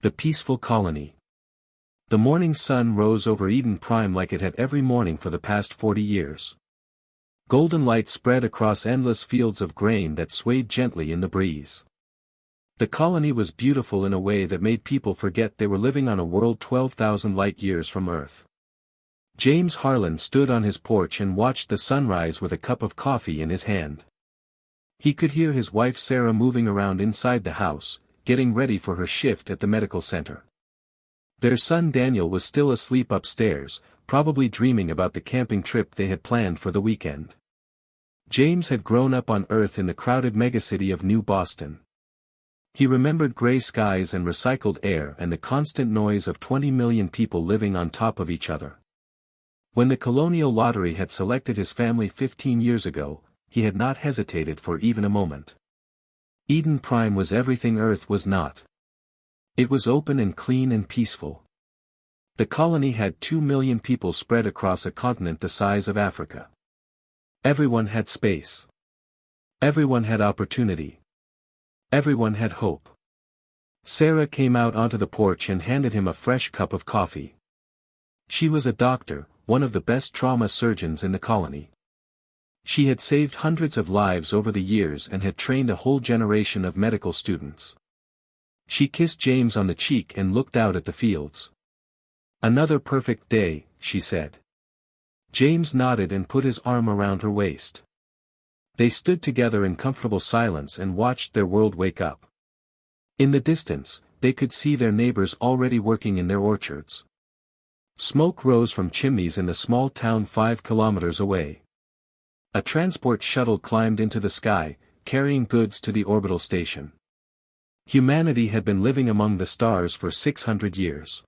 The peaceful colony. The morning sun rose over Eden Prime like it had every morning for the past 40 years. Golden light spread across endless fields of grain that swayed gently in the breeze. The colony was beautiful in a way that made people forget they were living on a world 12,000 light-years from Earth. James Harlan stood on his porch and watched the sunrise with a cup of coffee in his hand. He could hear his wife Sarah moving around inside the house, getting ready for her shift at the medical center. Their son Daniel was still asleep upstairs, probably dreaming about the camping trip they had planned for the weekend. James had grown up on Earth in the crowded megacity of New Boston. He remembered gray skies and recycled air and the constant noise of 20 million people living on top of each other. When the colonial lottery had selected his family 15 years ago, he had not hesitated for even a moment. Eden Prime was everything Earth was not. It was open and clean and peaceful. The colony had 2 million people spread across a continent the size of Africa. Everyone had space. Everyone had opportunity. Everyone had hope. Sarah came out onto the porch and handed him a fresh cup of coffee. She was a doctor, one of the best trauma surgeons in the colony. She had saved hundreds of lives over the years and had trained a whole generation of medical students. She kissed James on the cheek and looked out at the fields. "Another perfect day," she said. James nodded and put his arm around her waist. They stood together in comfortable silence and watched their world wake up. In the distance, they could see their neighbors already working in their orchards. Smoke rose from chimneys in the small town 5 kilometers away. A transport shuttle climbed into the sky, carrying goods to the orbital station. Humanity had been living among the stars for 600 years.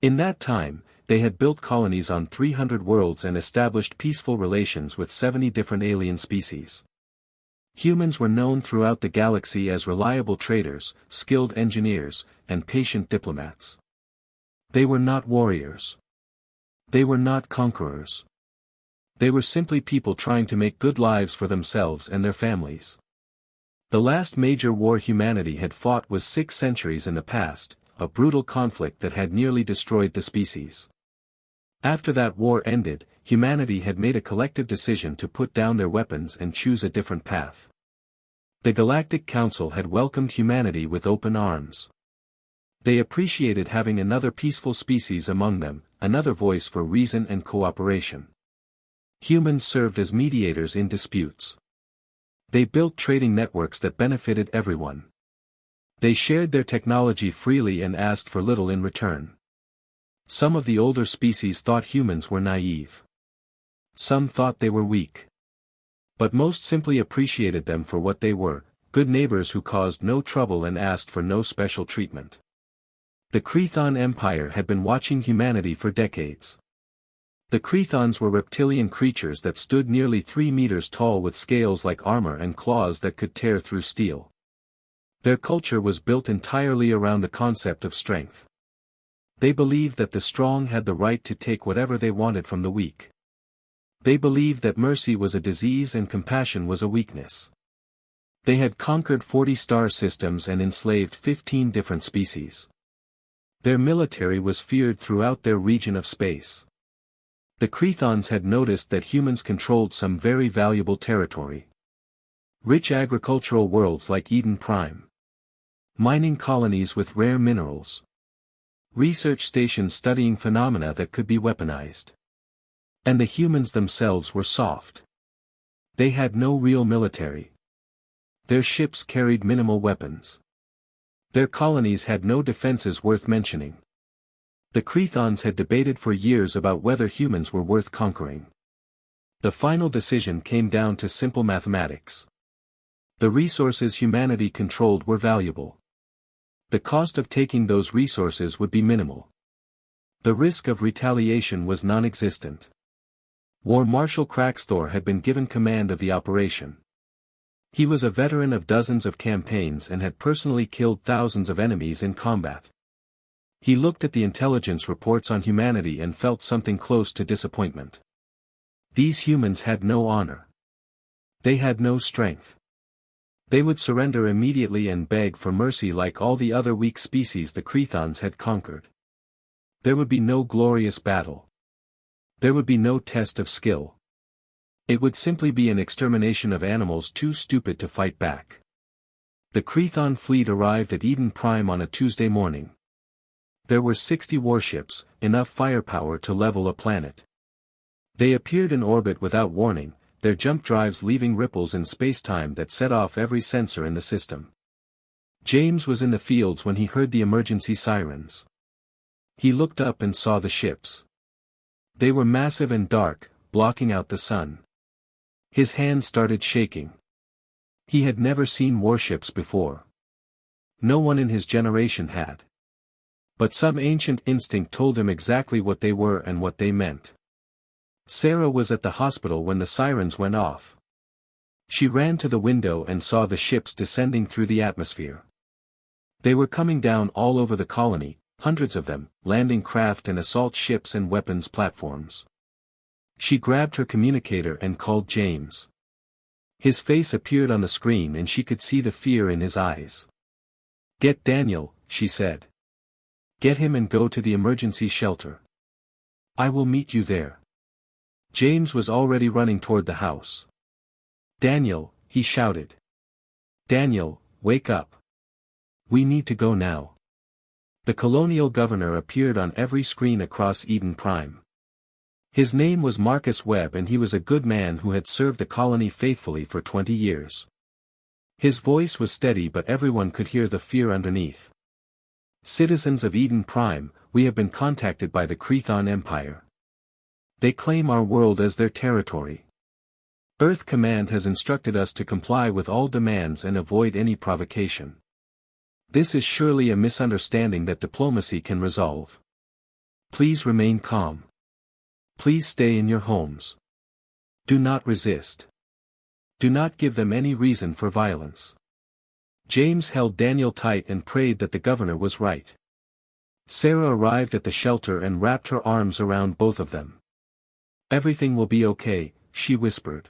In that time, they had built colonies on 300 worlds and established peaceful relations with 70 different alien species. Humans were known throughout the galaxy as reliable traders, skilled engineers, and patient diplomats. They were not warriors. They were not conquerors. They were simply people trying to make good lives for themselves and their families. The last major war humanity had fought was 6 centuries in the past, a brutal conflict that had nearly destroyed the species. After that war ended, humanity had made a collective decision to put down their weapons and choose a different path. The Galactic Council had welcomed humanity with open arms. They appreciated having another peaceful species among them, another voice for reason and cooperation. Humans served as mediators in disputes. They built trading networks that benefited everyone. They shared their technology freely and asked for little in return. Some of the older species thought humans were naive. Some thought they were weak. But most simply appreciated them for what they were, good neighbors who caused no trouble and asked for no special treatment. The Crethon Empire had been watching humanity for decades. The Crethons were reptilian creatures that stood nearly 3 meters tall with scales like armor and claws that could tear through steel. Their culture was built entirely around the concept of strength. They believed that the strong had the right to take whatever they wanted from the weak. They believed that mercy was a disease and compassion was a weakness. They had conquered 40 star systems and enslaved 15 different species. Their military was feared throughout their region of space. The Crethons had noticed that humans controlled some very valuable territory. Rich agricultural worlds like Eden Prime. Mining colonies with rare minerals. Research stations studying phenomena that could be weaponized. And the humans themselves were soft. They had no real military. Their ships carried minimal weapons. Their colonies had no defenses worth mentioning. The Crethons had debated for years about whether humans were worth conquering. The final decision came down to simple mathematics. The resources humanity controlled were valuable. The cost of taking those resources would be minimal. The risk of retaliation was non-existent. War Marshal Crackstor had been given command of the operation. He was a veteran of dozens of campaigns and had personally killed thousands of enemies in combat. He looked at the intelligence reports on humanity and felt something close to disappointment. These humans had no honor. They had no strength. They would surrender immediately and beg for mercy like all the other weak species the Crethons had conquered. There would be no glorious battle. There would be no test of skill. It would simply be an extermination of animals too stupid to fight back. The Crethon fleet arrived at Eden Prime on a Tuesday morning. There were 60 warships, enough firepower to level a planet. They appeared in orbit without warning, their jump drives leaving ripples in space-time that set off every sensor in the system. James was in the fields when he heard the emergency sirens. He looked up and saw the ships. They were massive and dark, blocking out the sun. His hands started shaking. He had never seen warships before. No one in his generation had. But some ancient instinct told him exactly what they were and what they meant. Sarah was at the hospital when the sirens went off. She ran to the window and saw the ships descending through the atmosphere. They were coming down all over the colony, hundreds of them, landing craft and assault ships and weapons platforms. She grabbed her communicator and called James. His face appeared on the screen and she could see the fear in his eyes. "Get Daniel," she said. "Get him and go to the emergency shelter. I will meet you there." James was already running toward the house. "Daniel," he shouted. "Daniel, wake up. We need to go now." The colonial governor appeared on every screen across Eden Prime. His name was Marcus Webb and he was a good man who had served the colony faithfully for 20 years. His voice was steady but everyone could hear the fear underneath. "Citizens of Eden Prime, we have been contacted by the Crethon Empire. They claim our world as their territory. Earth Command has instructed us to comply with all demands and avoid any provocation. This is surely a misunderstanding that diplomacy can resolve. Please remain calm. Please stay in your homes. Do not resist. Do not give them any reason for violence." James held Daniel tight and prayed that the governor was right. Sarah arrived at the shelter and wrapped her arms around both of them. "Everything will be okay," she whispered.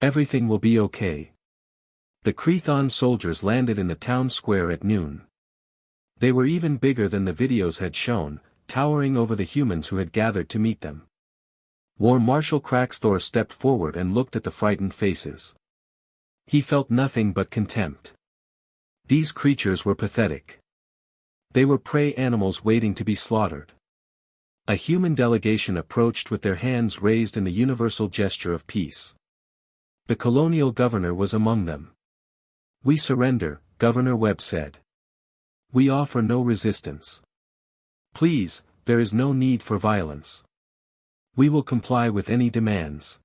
"Everything will be okay." The Crethon soldiers landed in the town square at noon. They were even bigger than the videos had shown, towering over the humans who had gathered to meet them. War Marshal Crackstor stepped forward and looked at the frightened faces. He felt nothing but contempt. These creatures were pathetic. They were prey animals waiting to be slaughtered. A human delegation approached with their hands raised in the universal gesture of peace. The colonial governor was among them. "We surrender," Governor Webb said. "We offer no resistance. Please, there is no need for violence. We will comply with any demands.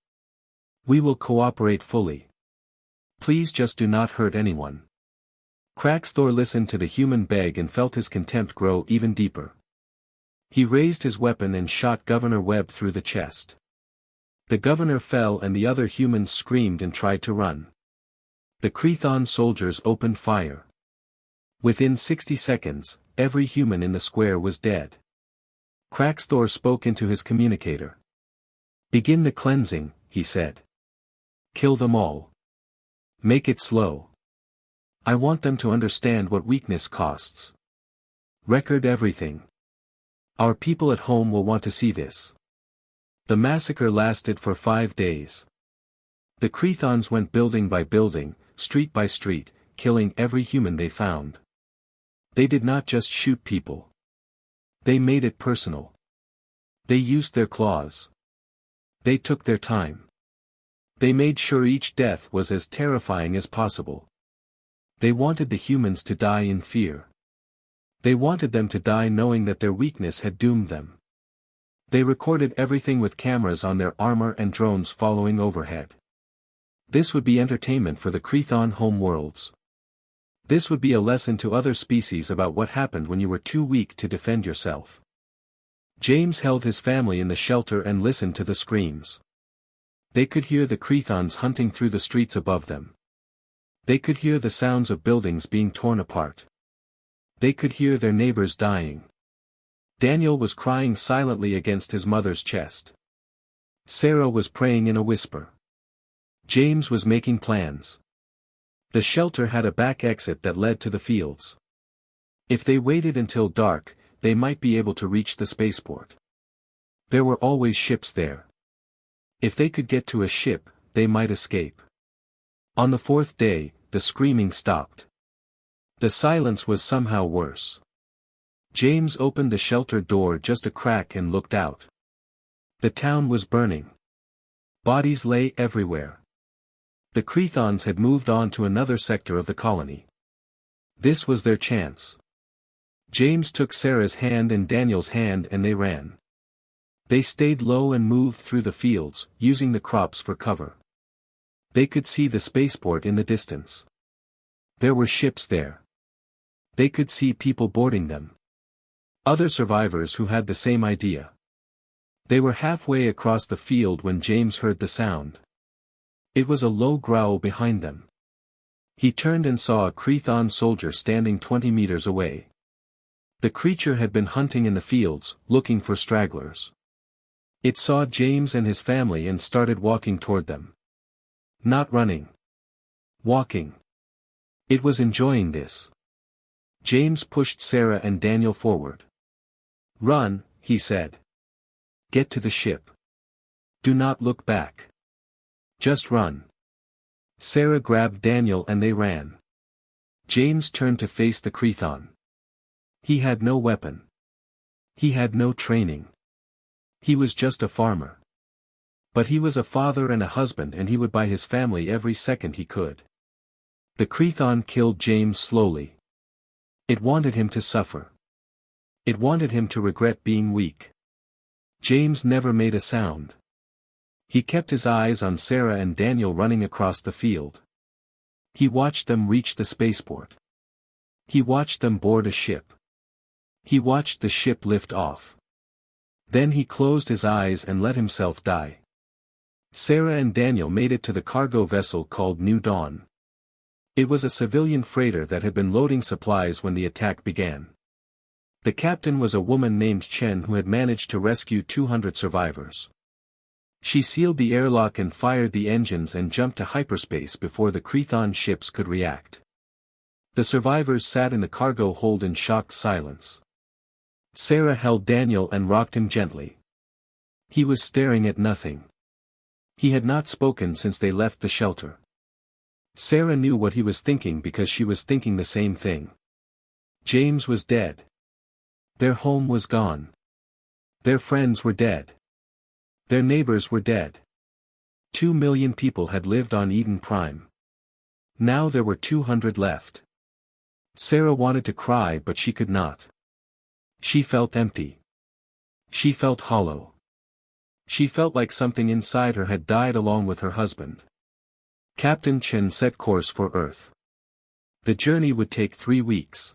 We will cooperate fully. Please just do not hurt anyone." Crackstor listened to the human beg and felt his contempt grow even deeper. He raised his weapon and shot Governor Webb through the chest. The governor fell and the other humans screamed and tried to run. The Crethon soldiers opened fire. Within 60 seconds, every human in the square was dead. Crackstor spoke into his communicator. "Begin the cleansing," he said. "Kill them all. Make it slow. I want them to understand what weakness costs. Record everything. Our people at home will want to see this." The massacre lasted for 5 days. The Crethons went building by building, street by street, killing every human they found. They did not just shoot people. They made it personal. They used their claws. They took their time. They made sure each death was as terrifying as possible. They wanted the humans to die in fear. They wanted them to die knowing that their weakness had doomed them. They recorded everything with cameras on their armor and drones following overhead. This would be entertainment for the Crethon homeworlds. This would be a lesson to other species about what happened when you were too weak to defend yourself. James held his family in the shelter and listened to the screams. They could hear the Crethons hunting through the streets above them. They could hear the sounds of buildings being torn apart. They could hear their neighbors dying. Daniel was crying silently against his mother's chest. Sarah was praying in a whisper. James was making plans. The shelter had a back exit that led to the fields. If they waited until dark, they might be able to reach the spaceport. There were always ships there. If they could get to a ship, they might escape. On the fourth day, the screaming stopped. The silence was somehow worse. James opened the shelter door just a crack and looked out. The town was burning. Bodies lay everywhere. The Crethons had moved on to another sector of the colony. This was their chance. James took Sarah's hand and Daniel's hand and they ran. They stayed low and moved through the fields, using the crops for cover. They could see the spaceport in the distance. There were ships there. They could see people boarding them. Other survivors who had the same idea. They were halfway across the field when James heard the sound. It was a low growl behind them. He turned and saw a Crethon soldier standing 20 meters away. The creature had been hunting in the fields, looking for stragglers. It saw James and his family and started walking toward them. Not running. Walking. It was enjoying this. James pushed Sarah and Daniel forward. "Run," he said. "Get to the ship. Do not look back. Just run." Sarah grabbed Daniel and they ran. James turned to face the Crethon. He had no weapon. He had no training. He was just a farmer. But he was a father and a husband and he would buy his family every second he could. The Crethon killed James slowly. It wanted him to suffer. It wanted him to regret being weak. James never made a sound. He kept his eyes on Sarah and Daniel running across the field. He watched them reach the spaceport. He watched them board a ship. He watched the ship lift off. Then he closed his eyes and let himself die. Sarah and Daniel made it to the cargo vessel called New Dawn. It was a civilian freighter that had been loading supplies when the attack began. The captain was a woman named Chen who had managed to rescue 200 survivors. She sealed the airlock and fired the engines and jumped to hyperspace before the Crethon ships could react. The survivors sat in the cargo hold in shocked silence. Sarah held Daniel and rocked him gently. He was staring at nothing. He had not spoken since they left the shelter. Sarah knew what he was thinking because she was thinking the same thing. James was dead. Their home was gone. Their friends were dead. Their neighbors were dead. 2 million people had lived on Eden Prime. Now there were 200 left. Sarah wanted to cry but she could not. She felt empty. She felt hollow. She felt like something inside her had died along with her husband. Captain Chen set course for Earth. The journey would take 3 weeks.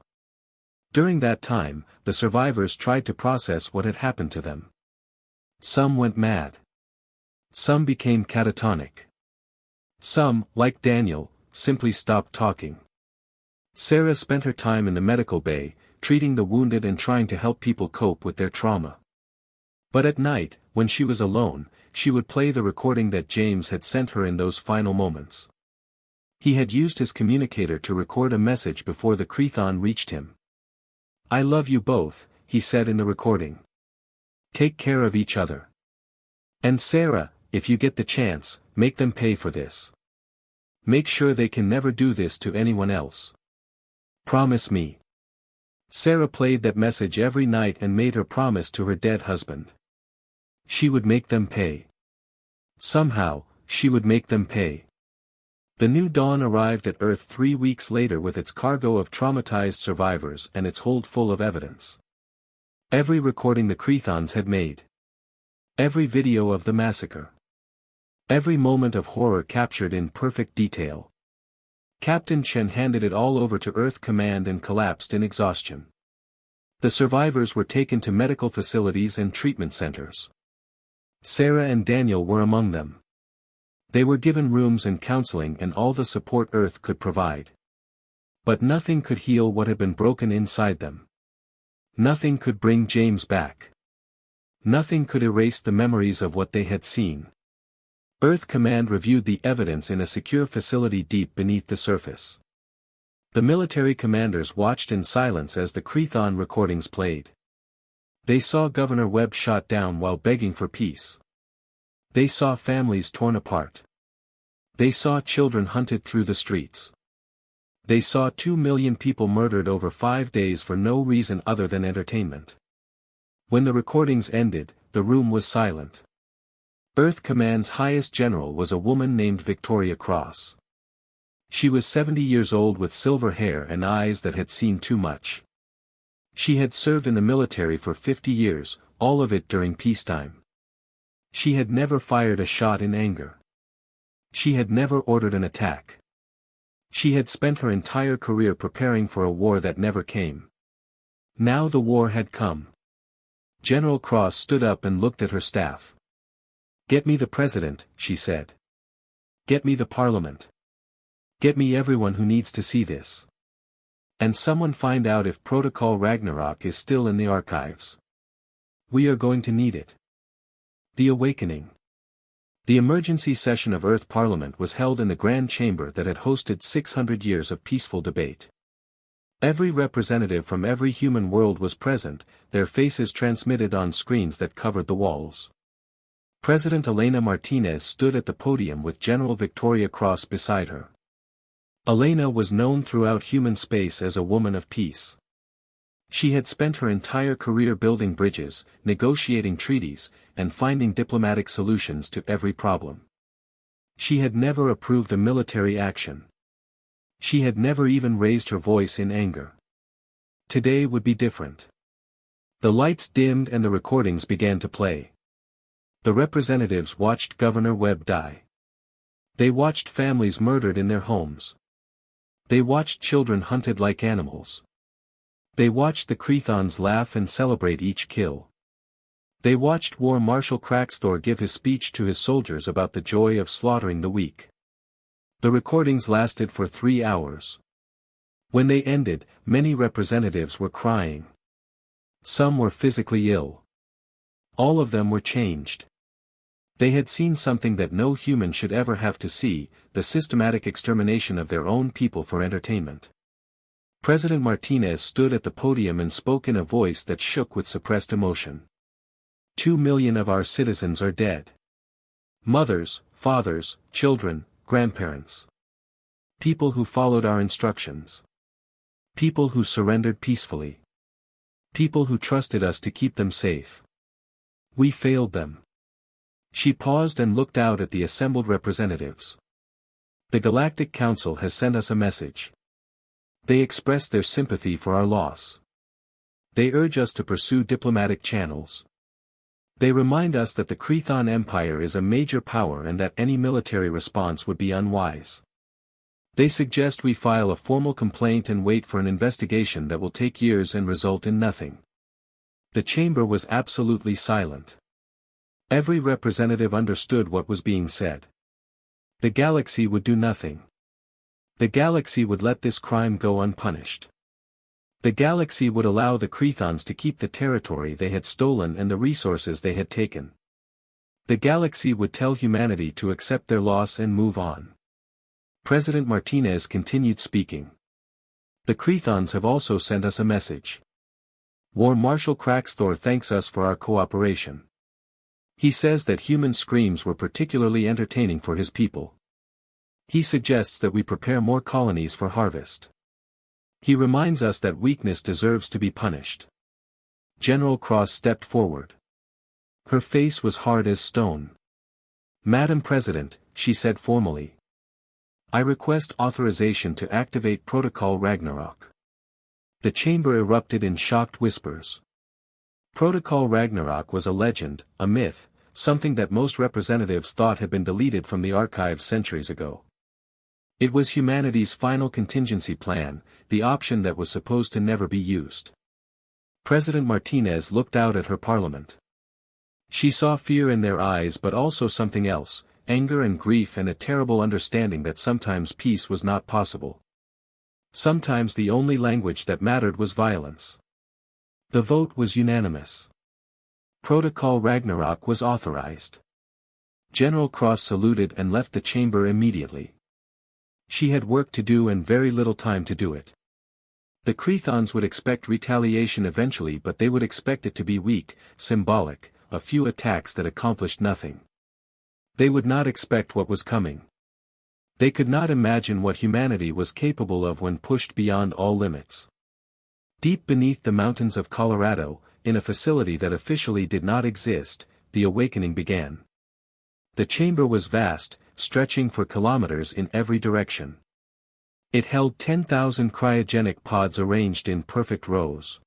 During that time, the survivors tried to process what had happened to them. Some went mad. Some became catatonic. Some, like Daniel, simply stopped talking. Sarah spent her time in the medical bay, treating the wounded and trying to help people cope with their trauma. But at night, when she was alone, she would play the recording that James had sent her in those final moments. He had used his communicator to record a message before the Crethon reached him. "I love you both," he said in the recording. "Take care of each other. And Sarah, if you get the chance, make them pay for this. Make sure they can never do this to anyone else. Promise me." Sarah played that message every night and made her promise to her dead husband. She would make them pay. Somehow, she would make them pay. The New Dawn arrived at Earth 3 weeks later with its cargo of traumatized survivors and its hold full of evidence. Every recording the Crethons had made. Every video of the massacre. Every moment of horror captured in perfect detail. Captain Chen handed it all over to Earth Command and collapsed in exhaustion. The survivors were taken to medical facilities and treatment centers. Sarah and Daniel were among them. They were given rooms and counseling and all the support Earth could provide. But nothing could heal what had been broken inside them. Nothing could bring James back. Nothing could erase the memories of what they had seen. Earth Command reviewed the evidence in a secure facility deep beneath the surface. The military commanders watched in silence as the Chthon recordings played. They saw Governor Webb shot down while begging for peace. They saw families torn apart. They saw children hunted through the streets. They saw 2 million people murdered over 5 days for no reason other than entertainment. When the recordings ended, the room was silent. Earth Command's highest general was a woman named Victoria Cross. She was 70 years old with silver hair and eyes that had seen too much. She had served in the military for 50 years, all of it during peacetime. She had never fired a shot in anger. She had never ordered an attack. She had spent her entire career preparing for a war that never came. Now the war had come. General Cross stood up and looked at her staff. "Get me the president," she said. "Get me the parliament. Get me everyone who needs to see this. And someone find out if Protocol Ragnarok is still in the archives. We are going to need it." The Awakening. The emergency session of Earth Parliament was held in the Grand Chamber that had hosted 600 years of peaceful debate. Every representative from every human world was present, their faces transmitted on screens that covered the walls. President Elena Martinez stood at the podium with General Victoria Cross beside her. Elena was known throughout human space as a woman of peace. She had spent her entire career building bridges, negotiating treaties, and finding diplomatic solutions to every problem. She had never approved a military action. She had never even raised her voice in anger. Today would be different. The lights dimmed and the recordings began to play. The representatives watched Governor Webb die. They watched families murdered in their homes. They watched children hunted like animals. They watched the Chthons laugh and celebrate each kill. They watched War Marshal Crackstor give his speech to his soldiers about the joy of slaughtering the weak. The recordings lasted for 3 hours. When they ended, many representatives were crying. Some were physically ill. All of them were changed. They had seen something that no human should ever have to see, the systematic extermination of their own people for entertainment. President Martinez stood at the podium and spoke in a voice that shook with suppressed emotion. 2 million of our citizens are dead. Mothers, fathers, children, grandparents. People who followed our instructions. People who surrendered peacefully. People who trusted us to keep them safe. We failed them. She paused and looked out at the assembled representatives. The Galactic Council has sent us a message. They express their sympathy for our loss. They urge us to pursue diplomatic channels. They remind us that the Chthon Empire is a major power and that any military response would be unwise. They suggest we file a formal complaint and wait for an investigation that will take years and result in nothing. The chamber was absolutely silent. Every representative understood what was being said. The galaxy would do nothing. The galaxy would let this crime go unpunished. The galaxy would allow the Chthons to keep the territory they had stolen and the resources they had taken. The galaxy would tell humanity to accept their loss and move on. President Martinez continued speaking. The Chthons have also sent us a message. War Marshal Crackstor thanks us for our cooperation. He says that human screams were particularly entertaining for his people. He suggests that we prepare more colonies for harvest. He reminds us that weakness deserves to be punished. General Cross stepped forward. Her face was hard as stone. "Madam President," she said formally. "I request authorization to activate Protocol Ragnarok." The chamber erupted in shocked whispers. Protocol Ragnarok was a legend, a myth, something that most representatives thought had been deleted from the archives centuries ago. It was humanity's final contingency plan, the option that was supposed to never be used. President Martinez looked out at her parliament. She saw fear in their eyes but also something else, anger and grief and a terrible understanding that sometimes peace was not possible. Sometimes the only language that mattered was violence. The vote was unanimous. Protocol Ragnarok was authorized. General Cross saluted and left the chamber immediately. She had work to do and very little time to do it. The Crethons would expect retaliation eventually, but they would expect it to be weak, symbolic, a few attacks that accomplished nothing. They would not expect what was coming. They could not imagine what humanity was capable of when pushed beyond all limits. Deep beneath the mountains of Colorado, in a facility that officially did not exist, the awakening began. The chamber was vast, stretching for kilometers in every direction. It held 10,000 cryogenic pods arranged in perfect rows.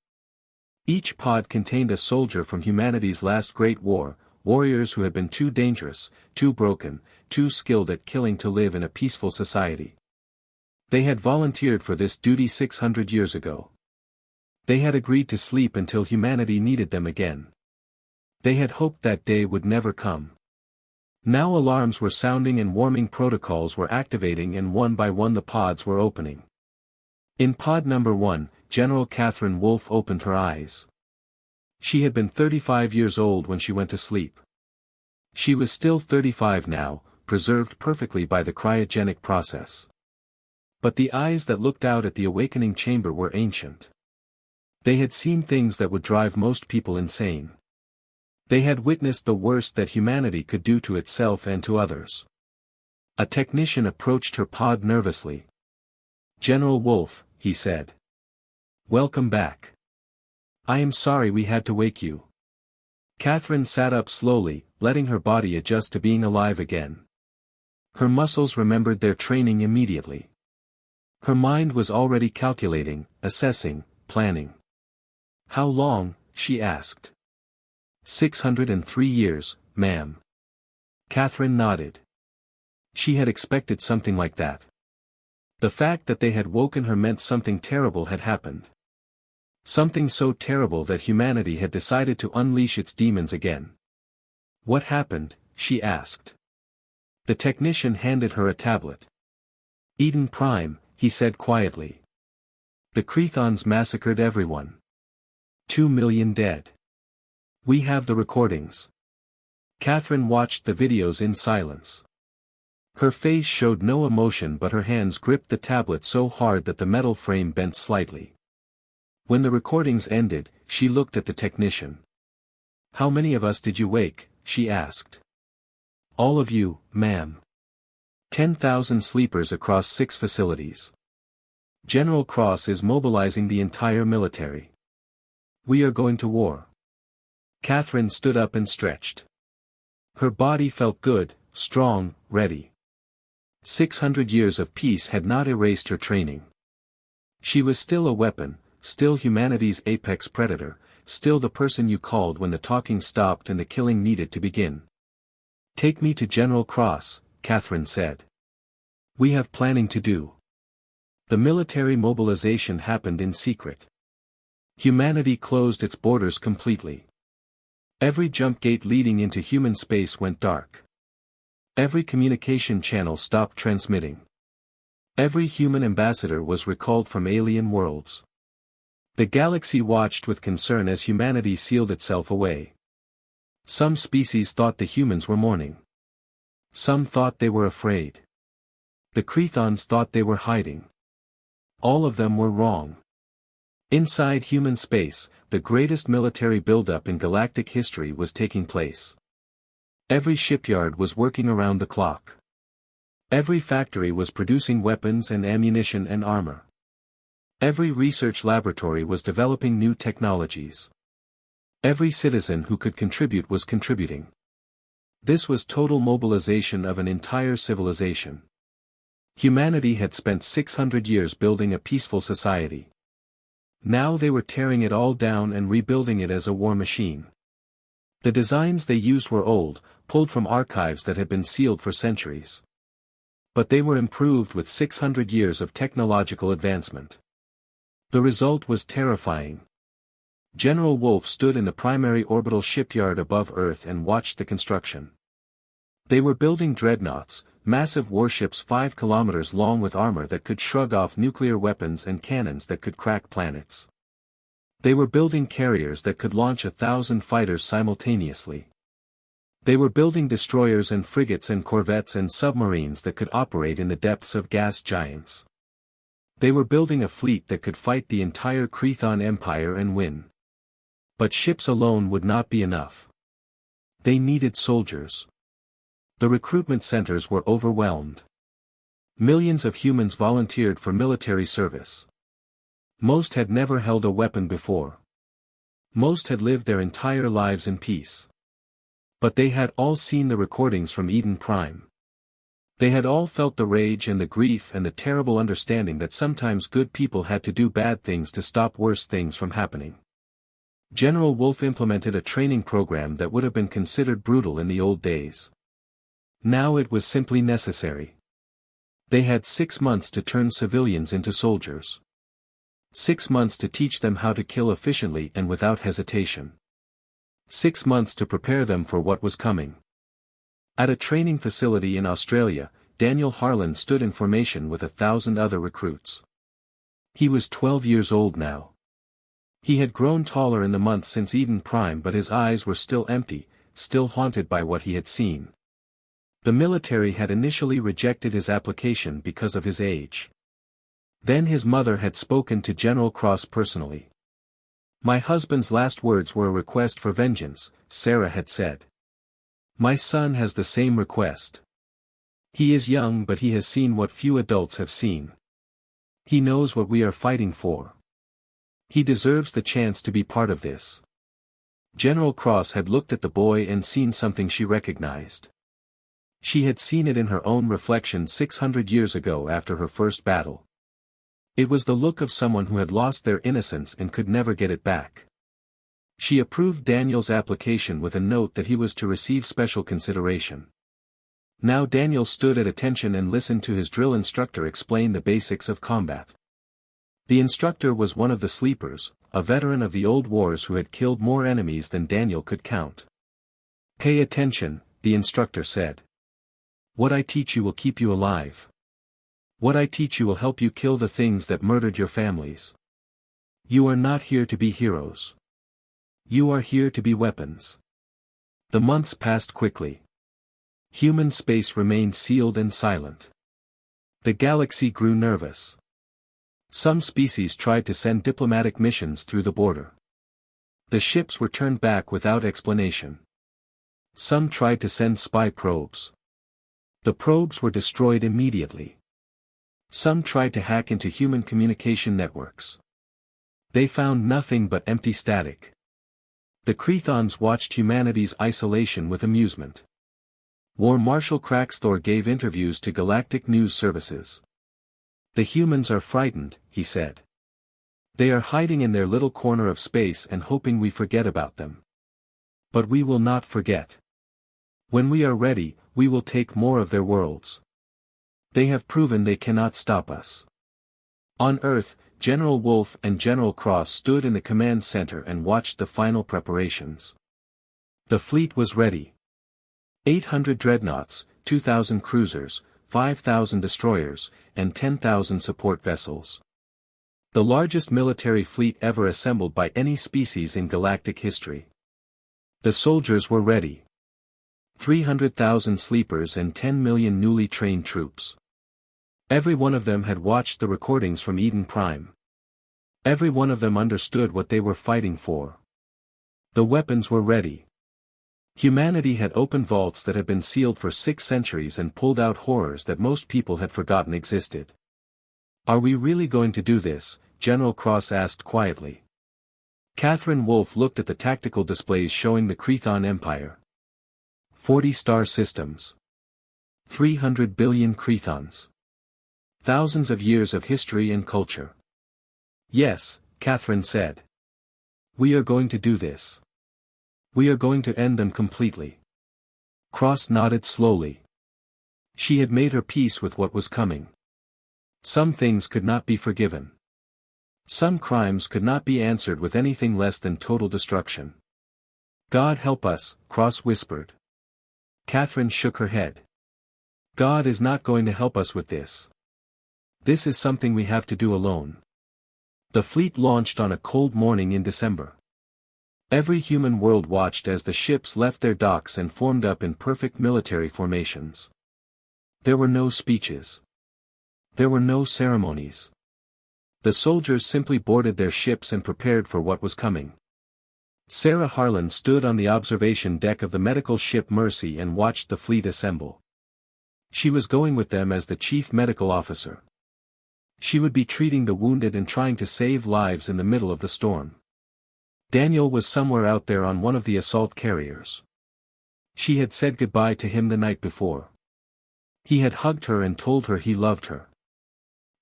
Each pod contained a soldier from humanity's last great war, warriors who had been too dangerous, too broken, too skilled at killing to live in a peaceful society. They had volunteered for this duty 600 years ago. They had agreed to sleep until humanity needed them again. They had hoped that day would never come. Now alarms were sounding and warming protocols were activating, and one by one the pods were opening. In pod number 1, General Catherine Wolfe opened her eyes. She had been 35 years old when she went to sleep. She was still 35 now, preserved perfectly by the cryogenic process. But the eyes that looked out at the awakening chamber were ancient. They had seen things that would drive most people insane. They had witnessed the worst that humanity could do to itself and to others. A technician approached her pod nervously. "General Wolfe," he said. "Welcome back. I am sorry we had to wake you." Catherine sat up slowly, letting her body adjust to being alive again. Her muscles remembered their training immediately. Her mind was already calculating, assessing, planning. "How long?" she asked. 603 years, ma'am." Catherine nodded. She had expected something like that. The fact that they had woken her meant something terrible had happened. Something so terrible that humanity had decided to unleash its demons again. "What happened?" she asked. The technician handed her a tablet. "Eden Prime," he said quietly. "The Crethons massacred everyone. 2 million dead. We have the recordings." Catherine watched the videos in silence. Her face showed no emotion, but her hands gripped the tablet so hard that the metal frame bent slightly. When the recordings ended, she looked at the technician. "How many of us did you wake?" she asked. "All of you, ma'am. 10,000 sleepers across 6 facilities. General Cross is mobilizing the entire military. We are going to war." Catherine stood up and stretched. Her body felt good, strong, ready. 600 years of peace had not erased her training. She was still a weapon, still humanity's apex predator, still the person you called when the talking stopped and the killing needed to begin. "Take me to General Cross," Catherine said. "We have planning to do." The military mobilization happened in secret. Humanity closed its borders completely. Every jump gate leading into human space went dark. Every communication channel stopped transmitting. Every human ambassador was recalled from alien worlds. The galaxy watched with concern as humanity sealed itself away. Some species thought the humans were mourning. Some thought they were afraid. The Crethons thought they were hiding. All of them were wrong. Inside human space, the greatest military buildup in galactic history was taking place. Every shipyard was working around the clock. Every factory was producing weapons and ammunition and armor. Every research laboratory was developing new technologies. Every citizen who could contribute was contributing. This was total mobilization of an entire civilization. Humanity had spent 600 years building a peaceful society. Now they were tearing it all down and rebuilding it as a war machine. The designs they used were old, pulled from archives that had been sealed for centuries. But they were improved with 600 years of technological advancement. The result was terrifying. General Wolfe stood in the primary orbital shipyard above Earth and watched the construction. They were building dreadnoughts, massive warships 5 kilometers long with armor that could shrug off nuclear weapons and cannons that could crack planets. They were building carriers that could launch 1,000 fighters simultaneously. They were building destroyers and frigates and corvettes and submarines that could operate in the depths of gas giants. They were building a fleet that could fight the entire Chthon Empire and win. But ships alone would not be enough. They needed soldiers. The recruitment centers were overwhelmed. Millions of humans volunteered for military service. Most had never held a weapon before. Most had lived their entire lives in peace. But they had all seen the recordings from Eden Prime. They had all felt the rage and the grief and the terrible understanding that sometimes good people had to do bad things to stop worse things from happening. General Wolf implemented a training program that would have been considered brutal in the old days. Now it was simply necessary. They had 6 months to turn civilians into soldiers. 6 months to teach them how to kill efficiently and without hesitation. 6 months to prepare them for what was coming. At a training facility in Australia, Daniel Harlan stood in formation with 1,000 other recruits. He was 12 years old now. He had grown taller in the months since Eden Prime, but his eyes were still empty, still haunted by what he had seen. The military had initially rejected his application because of his age. Then his mother had spoken to General Cross personally. "My husband's last words were a request for vengeance," Sarah had said. "My son has the same request. He is young, but he has seen what few adults have seen. He knows what we are fighting for. He deserves the chance to be part of this." General Cross had looked at the boy and seen something she recognized. She had seen it in her own reflection 600 years ago after her first battle. It was the look of someone who had lost their innocence and could never get it back. She approved Daniel's application with a note that he was to receive special consideration. Now Daniel stood at attention and listened to his drill instructor explain the basics of combat. The instructor was one of the sleepers, a veteran of the old wars who had killed more enemies than Daniel could count. "Pay attention," the instructor said. "What I teach you will keep you alive. What I teach you will help you kill the things that murdered your families. You are not here to be heroes. You are here to be weapons." The months passed quickly. Human space remained sealed and silent. The galaxy grew nervous. Some species tried to send diplomatic missions through the border. The ships were turned back without explanation. Some tried to send spy probes. The probes were destroyed immediately. Some tried to hack into human communication networks. They found nothing but empty static. The Chthons watched humanity's isolation with amusement. War Marshal Cracksthor gave interviews to Galactic News Services. "The humans are frightened," he said. "They are hiding in their little corner of space and hoping we forget about them. But we will not forget. When we are ready, we will take more of their worlds. They have proven they cannot stop us." On Earth, General Wolf and General Cross stood in the command center and watched the final preparations. The fleet was ready. 800 dreadnoughts, 2,000 cruisers, 5,000 destroyers, and 10,000 support vessels. The largest military fleet ever assembled by any species in galactic history. The soldiers were ready. 300,000 sleepers and 10 million newly trained troops. Every one of them had watched the recordings from Eden Prime. Every one of them understood what they were fighting for. The weapons were ready. Humanity had opened vaults that had been sealed for 6 centuries and pulled out horrors that most people had forgotten existed. "Are we really going to do this?" General Cross asked quietly. Catherine Wolfe looked at the tactical displays showing the Chthon Empire. 40 star systems. 300 billion Chthons. Thousands of years of history and culture. "Yes," Catherine said. "We are going to do this. We are going to end them completely." Cross nodded slowly. She had made her peace with what was coming. Some things could not be forgiven. Some crimes could not be answered with anything less than total destruction. "God help us," Cross whispered. Catherine shook her head. "God is not going to help us with this. This is something we have to do alone." The fleet launched on a cold morning in December. Every human world watched as the ships left their docks and formed up in perfect military formations. There were no speeches. There were no ceremonies. The soldiers simply boarded their ships and prepared for what was coming. Sarah Harlan stood on the observation deck of the medical ship Mercy and watched the fleet assemble. She was going with them as the chief medical officer. She would be treating the wounded and trying to save lives in the middle of the storm. Daniel was somewhere out there on one of the assault carriers. She had said goodbye to him the night before. He had hugged her and told her he loved her.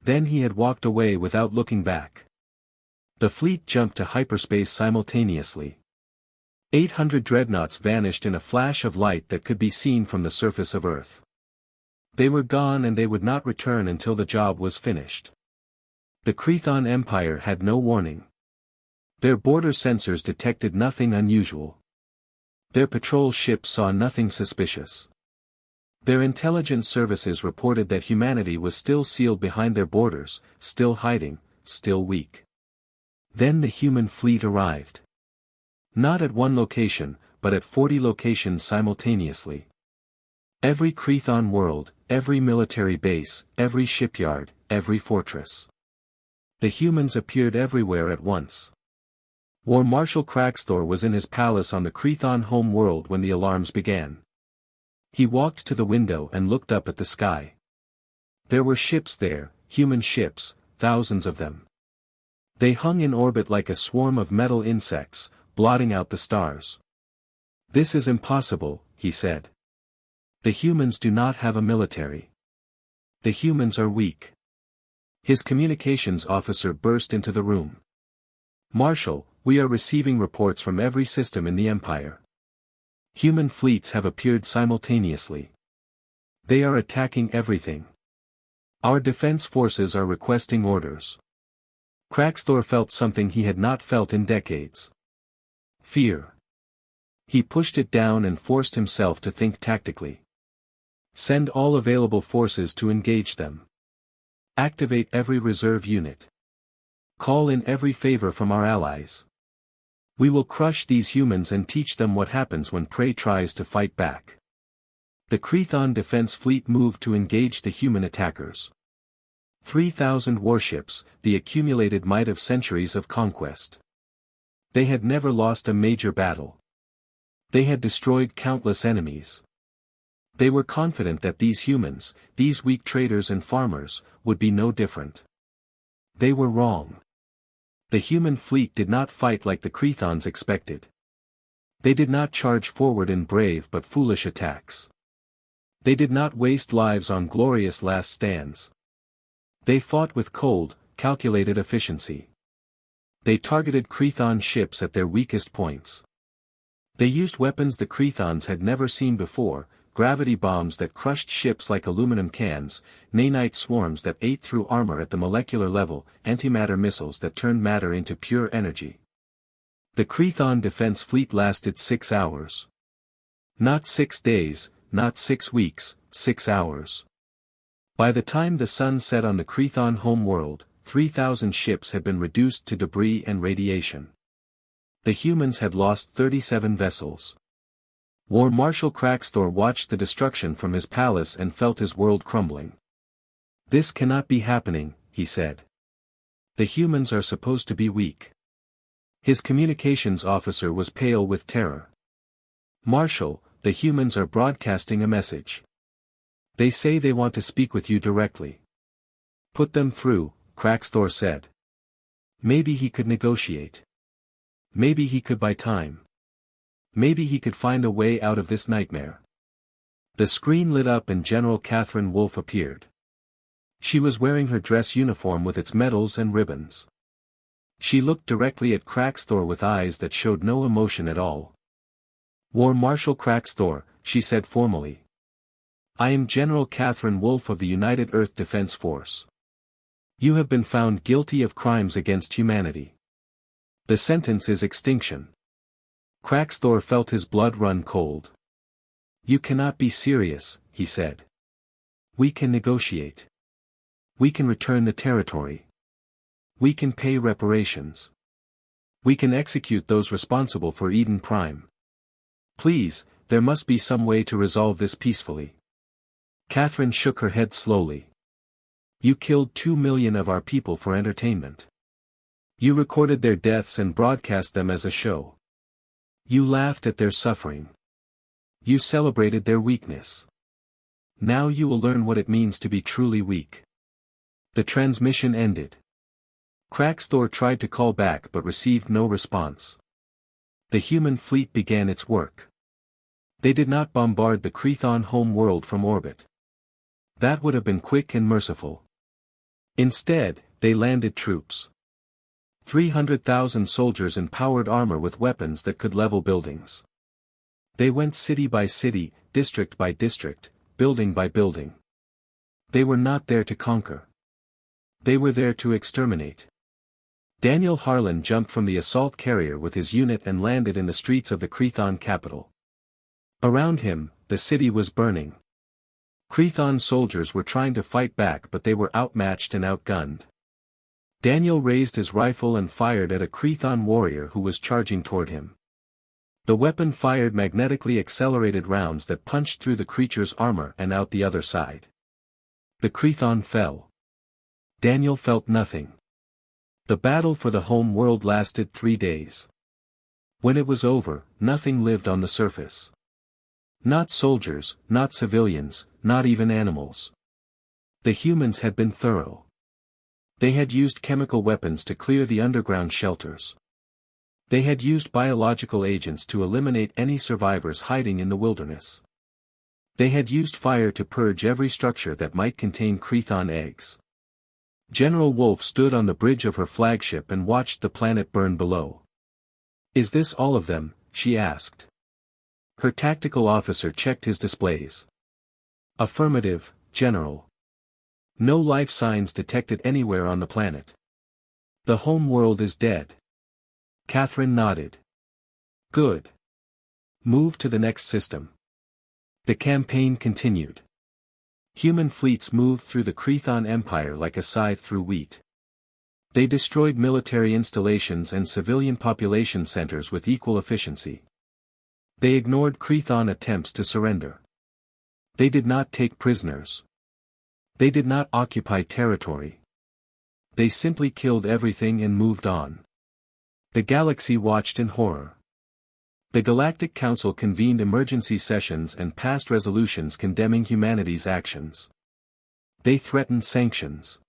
Then he had walked away without looking back. The fleet jumped to hyperspace simultaneously. 800 dreadnoughts vanished in a flash of light that could be seen from the surface of Earth. They were gone and they would not return until the job was finished. The Chthon Empire had no warning. Their border sensors detected nothing unusual. Their patrol ships saw nothing suspicious. Their intelligence services reported that humanity was still sealed behind their borders, still hiding, still weak. Then the human fleet arrived. Not at one location, but at 40 locations simultaneously. Every Chthon world, every military base, every shipyard, every fortress. The humans appeared everywhere at once. War Marshal Crackstor was in his palace on the Chthon home world when the alarms began. He walked to the window and looked up at the sky. There were ships there, human ships, thousands of them. They hung in orbit like a swarm of metal insects, blotting out the stars. "This is impossible," he said. "The humans do not have a military. The humans are weak." His communications officer burst into the room. "Marshal, we are receiving reports from every system in the Empire. Human fleets have appeared simultaneously. They are attacking everything. Our defense forces are requesting orders." Crackstor felt something he had not felt in decades. Fear. He pushed it down and forced himself to think tactically. Send all available forces to engage them. Activate every reserve unit. Call in every favor from our allies. We will crush these humans and teach them what happens when prey tries to fight back. The Chthon defense fleet moved to engage the human attackers. 3,000 warships, the accumulated might of centuries of conquest. They had never lost a major battle. They had destroyed countless enemies. They were confident that these humans, these weak traders and farmers, would be no different. They were wrong. The human fleet did not fight like the Chthons expected. They did not charge forward in brave but foolish attacks. They did not waste lives on glorious last stands. They fought with cold, calculated efficiency. They targeted Chthon ships at their weakest points. They used weapons the Chthons had never seen before, gravity bombs that crushed ships like aluminum cans, nanite swarms that ate through armor at the molecular level, antimatter missiles that turned matter into pure energy. The Chthon defense fleet lasted 6 hours. Not 6 days, not 6 weeks, 6 hours. By the time the sun set on the Chthon home world, 3,000 ships had been reduced to debris and radiation. The humans had lost 37 vessels. War Marshal Crackstor watched the destruction from his palace and felt his world crumbling. "This cannot be happening," he said. "The humans are supposed to be weak." His communications officer was pale with terror. "Marshal, the humans are broadcasting a message. They say they want to speak with you directly." "Put them through," Crackstor said. Maybe he could negotiate. Maybe he could buy time. Maybe he could find a way out of this nightmare. The screen lit up and General Catherine Wolfe appeared. She was wearing her dress uniform with its medals and ribbons. She looked directly at Crackstor with eyes that showed no emotion at all. "War Marshal Crackstor," she said formally. "I am General Catherine Wolfe of the United Earth Defense Force. You have been found guilty of crimes against humanity. The sentence is extinction." Crackstor felt his blood run cold. "You cannot be serious," he said. "We can negotiate. We can return the territory. We can pay reparations." We can execute those responsible for Eden Prime. Please, there must be some way to resolve this peacefully. Catherine shook her head slowly. You killed 2 million of our people for entertainment. You recorded their deaths and broadcast them as a show. You laughed at their suffering. You celebrated their weakness. Now you will learn what it means to be truly weak. The transmission ended. Crackstor tried to call back but received no response. The human fleet began its work. They did not bombard the Crethon home world from orbit. That would have been quick and merciful. Instead, they landed troops. 300,000 soldiers in powered armor with weapons that could level buildings. They went city by city, district by district, building by building. They were not there to conquer. They were there to exterminate. Daniel Harlan jumped from the assault carrier with his unit and landed in the streets of the Crethon capital. Around him, the city was burning. Crethon soldiers were trying to fight back but they were outmatched and outgunned. Daniel raised his rifle and fired at a Crethon warrior who was charging toward him. The weapon fired magnetically accelerated rounds that punched through the creature's armor and out the other side. The Crethon fell. Daniel felt nothing. The battle for the home world lasted 3 days. When it was over, nothing lived on the surface. Not soldiers, not civilians, not even animals. The humans had been thorough. They had used chemical weapons to clear the underground shelters. They had used biological agents to eliminate any survivors hiding in the wilderness. They had used fire to purge every structure that might contain Crethon eggs. General Wolf stood on the bridge of her flagship and watched the planet burn below. Is this all of them? She asked. Her tactical officer checked his displays. Affirmative, General. No life signs detected anywhere on the planet. The home world is dead. Catherine nodded. Good. Move to the next system. The campaign continued. Human fleets moved through the Crethon Empire like a scythe through wheat. They destroyed military installations and civilian population centers with equal efficiency. They ignored Crethon attempts to surrender. They did not take prisoners. They did not occupy territory. They simply killed everything and moved on. The galaxy watched in horror. The Galactic Council convened emergency sessions and passed resolutions condemning humanity's actions. They threatened sanctions.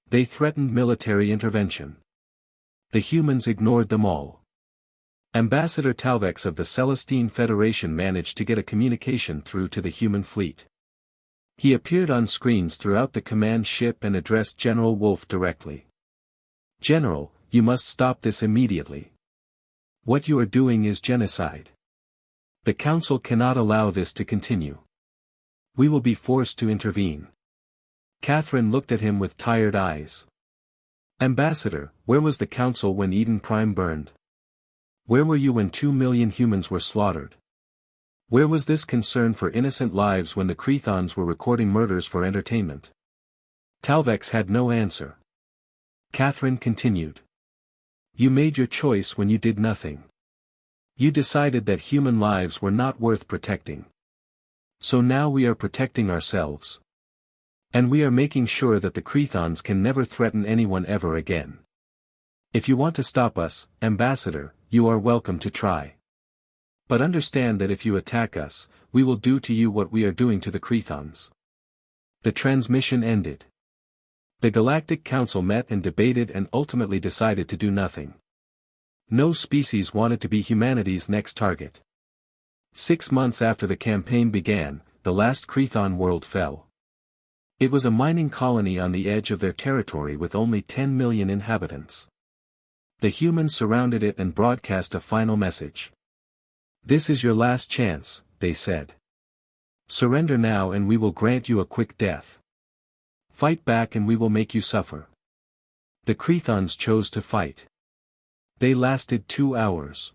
They threatened military intervention. The humans ignored them all. Ambassador Talvex of the Celestine Federation managed to get a communication through to the human fleet. He appeared on screens throughout the command ship and addressed General Wolf directly. General, you must stop this immediately. What you are doing is genocide. The Council cannot allow this to continue. We will be forced to intervene. Catherine looked at him with tired eyes. Ambassador, where was the Council when Eden Prime burned? Where were you when 2 million humans were slaughtered? Where was this concern for innocent lives when the Crethons were recording murders for entertainment? Talvex had no answer. Catherine continued. You made your choice when you did nothing. You decided that human lives were not worth protecting. So now we are protecting ourselves. And we are making sure that the Crethons can never threaten anyone ever again. If you want to stop us, Ambassador, you are welcome to try. But understand that if you attack us, we will do to you what we are doing to the Crethons. The transmission ended. The Galactic Council met and debated and ultimately decided to do nothing. No species wanted to be humanity's next target. 6 months after the campaign began, the last Crethon world fell. It was a mining colony on the edge of their territory with only 10 million inhabitants. The humans surrounded it and broadcast a final message. This is your last chance, they said. Surrender now and we will grant you a quick death. Fight back and we will make you suffer. The Crethons chose to fight. They lasted 2 hours.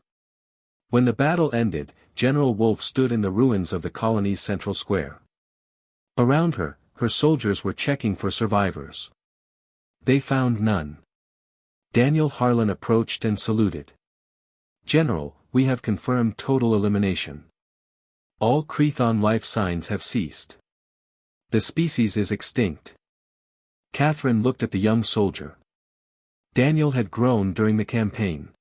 When the battle ended, General Wolf stood in the ruins of the colony's central square. Around her, her soldiers were checking for survivors. They found none. Daniel Harlan approached and saluted. "General, we have confirmed total elimination. All Crethon life signs have ceased. The species is extinct." Catherine looked at the young soldier. Daniel had grown during the campaign.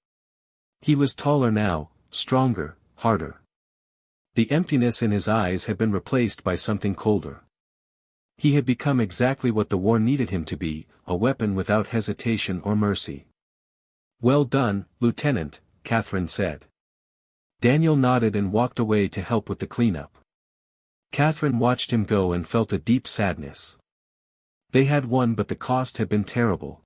He was taller now, stronger, harder. The emptiness in his eyes had been replaced by something colder. He had become exactly what the war needed him to be, a weapon without hesitation or mercy. "Well done, Lieutenant," Catherine said. Daniel nodded and walked away to help with the cleanup. Catherine watched him go and felt a deep sadness. They had won, but the cost had been terrible.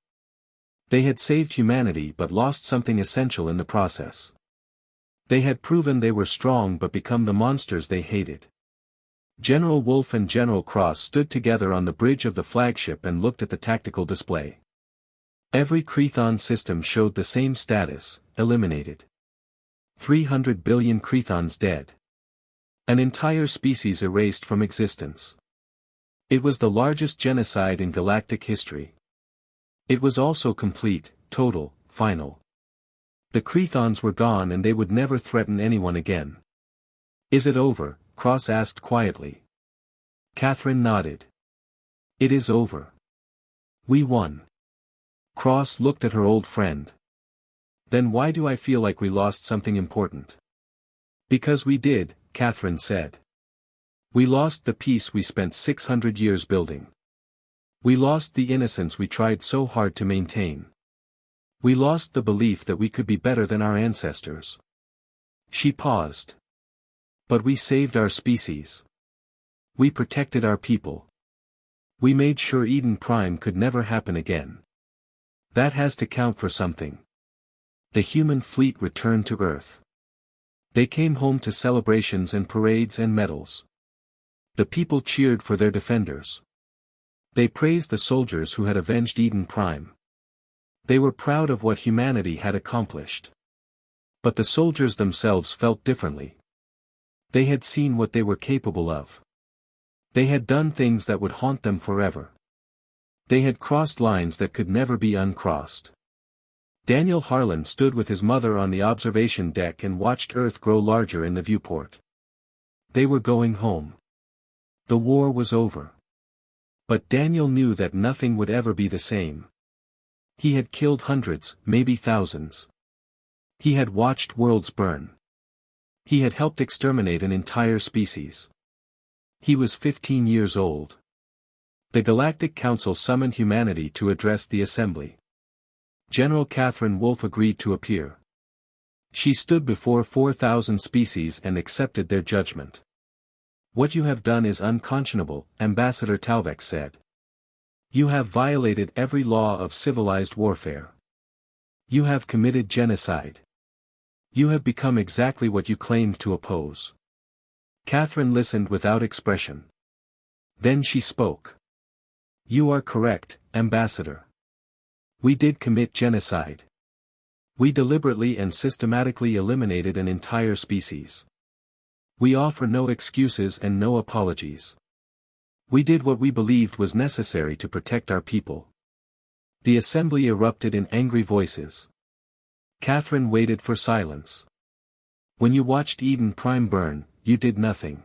They had saved humanity but lost something essential in the process. They had proven they were strong but become the monsters they hated. General Wolfe and General Cross stood together on the bridge of the flagship and looked at the tactical display. Every Crethon system showed the same status: eliminated. 300 billion Crethons dead. An entire species erased from existence. It was the largest genocide in galactic history. It was also complete, total, final. The Crethons were gone and they would never threaten anyone again. "Is it over?" Cross asked quietly. Catherine nodded. "It is over. We won." Cross looked at her old friend. "Then why do I feel like we lost something important?" "Because we did," Catherine said. "We lost the peace we spent 600 years building. We lost the innocence we tried so hard to maintain. We lost the belief that we could be better than our ancestors." She paused. "But we saved our species. We protected our people. We made sure Eden Prime could never happen again. That has to count for something." The human fleet returned to Earth. They came home to celebrations and parades and medals. The people cheered for their defenders. They praised the soldiers who had avenged Eden Prime. They were proud of what humanity had accomplished. But the soldiers themselves felt differently. They had seen what they were capable of. They had done things that would haunt them forever. They had crossed lines that could never be uncrossed. Daniel Harlan stood with his mother on the observation deck and watched Earth grow larger in the viewport. They were going home. The war was over. But Daniel knew that nothing would ever be the same. He had killed hundreds, maybe thousands. He had watched worlds burn. He had helped exterminate an entire species. He was 15 years old. The Galactic Council summoned humanity to address the assembly. General Catherine Wolfe agreed to appear. She stood before 4,000 species and accepted their judgment. "What you have done is unconscionable," Ambassador Talvek said. "You have violated every law of civilized warfare. You have committed genocide. You have become exactly what you claimed to oppose." Catherine listened without expression. Then she spoke. "You are correct, Ambassador. We did commit genocide. We deliberately and systematically eliminated an entire species. We offer no excuses and no apologies. We did what we believed was necessary to protect our people." The assembly erupted in angry voices. Catherine waited for silence. "When you watched Eden Prime burn, you did nothing.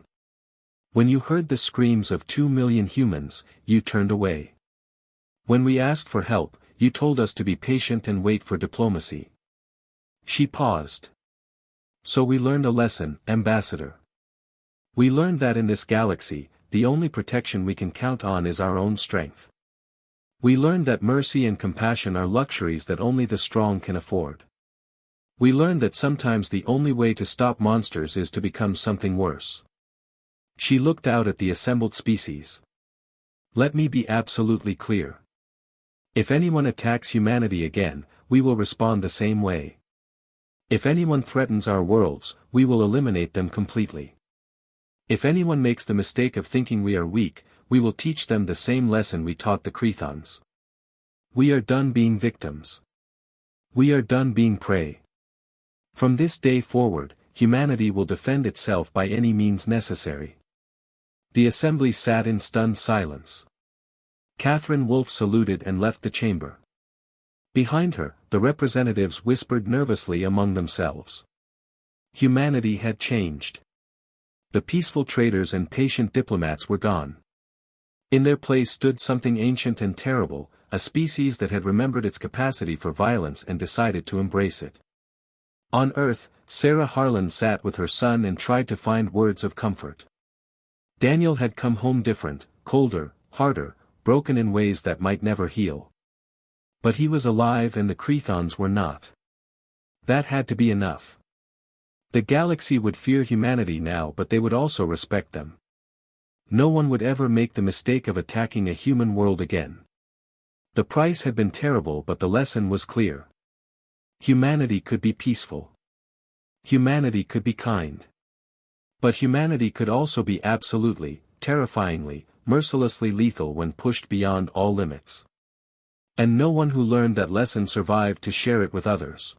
When you heard the screams of 2 million humans, you turned away. When we asked for help, you told us to be patient and wait for diplomacy." She paused. "So we learned a lesson, Ambassador. We learned that in this galaxy, the only protection we can count on is our own strength. We learned that mercy and compassion are luxuries that only the strong can afford. We learned that sometimes the only way to stop monsters is to become something worse." She looked out at the assembled species. "Let me be absolutely clear. If anyone attacks humanity again, we will respond the same way. If anyone threatens our worlds, we will eliminate them completely. If anyone makes the mistake of thinking we are weak, we will teach them the same lesson we taught the Crethons. We are done being victims. We are done being prey. From this day forward, humanity will defend itself by any means necessary." The assembly sat in stunned silence. Catherine Wolfe saluted and left the chamber. Behind her, the representatives whispered nervously among themselves. Humanity had changed. The peaceful traders and patient diplomats were gone. In their place stood something ancient and terrible, a species that had remembered its capacity for violence and decided to embrace it. On Earth, Sarah Harlan sat with her son and tried to find words of comfort. Daniel had come home different, colder, harder, broken in ways that might never heal. But he was alive and the Crethons were not. That had to be enough. The galaxy would fear humanity now, but they would also respect them. No one would ever make the mistake of attacking a human world again. The price had been terrible, but the lesson was clear. Humanity could be peaceful. Humanity could be kind. But humanity could also be absolutely, terrifyingly, mercilessly lethal when pushed beyond all limits. And no one who learned that lesson survived to share it with others.